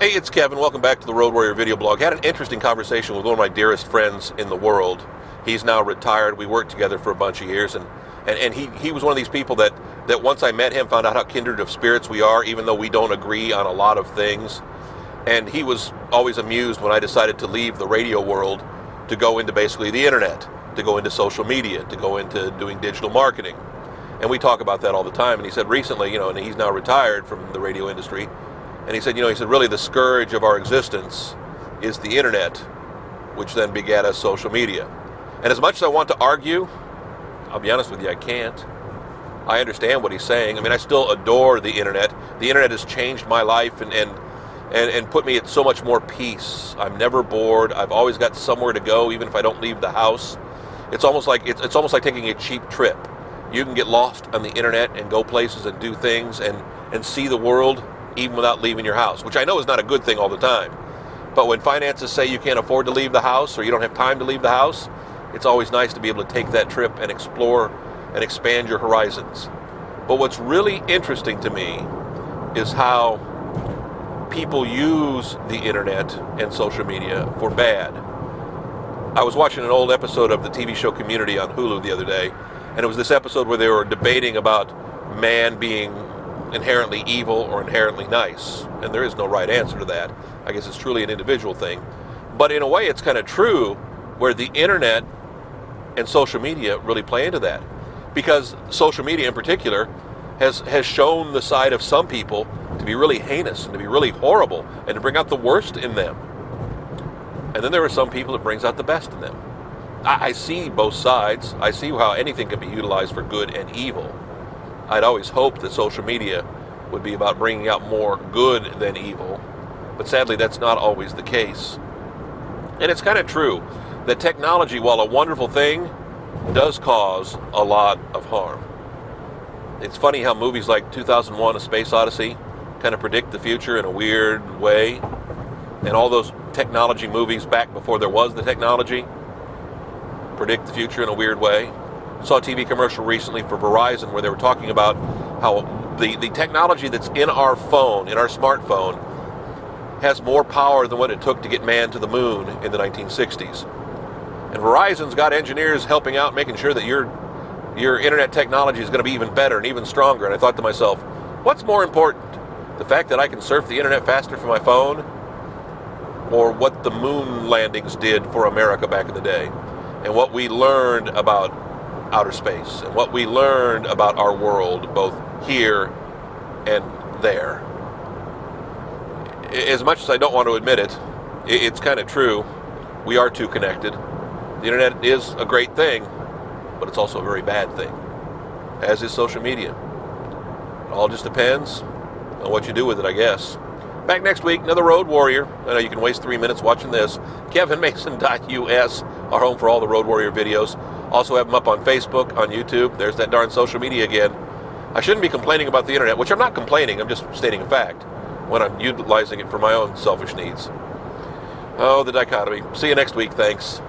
Hey, it's Kevin. Welcome back to the Road Warrior video blog. Had an interesting conversation with one of my dearest friends in the world. He's now retired. We worked together for a bunch of years, and he was one of these people that once I met him, found out how kindred of spirits we are, even though we don't agree on a lot of things. And he was always amused when I decided to leave the radio world to go into basically the internet, to go into social media, to go into doing digital marketing. And we talk about that all the time. And he said recently, and he's now retired from the radio industry, and he said, really the scourge of our existence is the internet, which then begat us social media. And as much as I want to argue, I'll be honest with you, I can't. I understand what he's saying. I mean, I still adore the internet. The internet has changed my life and put me at so much more peace. I'm never bored. I've always got somewhere to go, even if I don't leave the house. It's almost like taking a cheap trip. You can get lost on the internet and go places and do things and see the world even without leaving your house, which I know is not a good thing all the time. But when finances say you can't afford to leave the house or you don't have time to leave the house, it's always nice to be able to take that trip and explore and expand your horizons. But what's really interesting to me is how people use the internet and social media for bad. I was watching an old episode of the TV show Community on Hulu the other day, and it was this episode where they were debating about man being inherently evil or inherently nice, and there is no right answer to that. I guess it's truly an individual thing, but in a way it's kind of true, where the internet and social media really play into that, because social media in particular has shown the side of some people to be really heinous and to be really horrible and to bring out the worst in them, and then there are some people that brings out the best in them. I see both sides. I see how anything can be utilized for good and evil. I'd always hoped that social media would be about bringing out more good than evil, but sadly that's not always the case. And it's kind of true that technology, while a wonderful thing, does cause a lot of harm. It's funny how movies like 2001: A Space Odyssey kind of predict the future in a weird way, and all those technology movies back before there was the technology predict the future in a weird way. I saw a TV commercial recently for Verizon where they were talking about how the technology that's in our phone, in our smartphone, has more power than what it took to get man to the moon in the 1960s. And Verizon's got engineers helping out, making sure that your internet technology is going to be even better and even stronger. And I thought to myself, what's more important? The fact that I can surf the internet faster from my phone, or what the moon landings did for America back in the day, and what we learned about outer space, and what we learned about our world, both here and there. As much as I don't want to admit it, it's kind of true. We are too connected. The internet is a great thing, but it's also a very bad thing, as is social media. It all just depends on what you do with it, I guess. Back next week, another Road Warrior. I know you can waste 3 minutes watching this. KevinMason.us, our home for all the Road Warrior videos. Also have them up on Facebook, on YouTube. There's that darn social media again. I shouldn't be complaining about the internet, which I'm not complaining, I'm just stating a fact, when I'm utilizing it for my own selfish needs. Oh, the dichotomy. See you next week, thanks.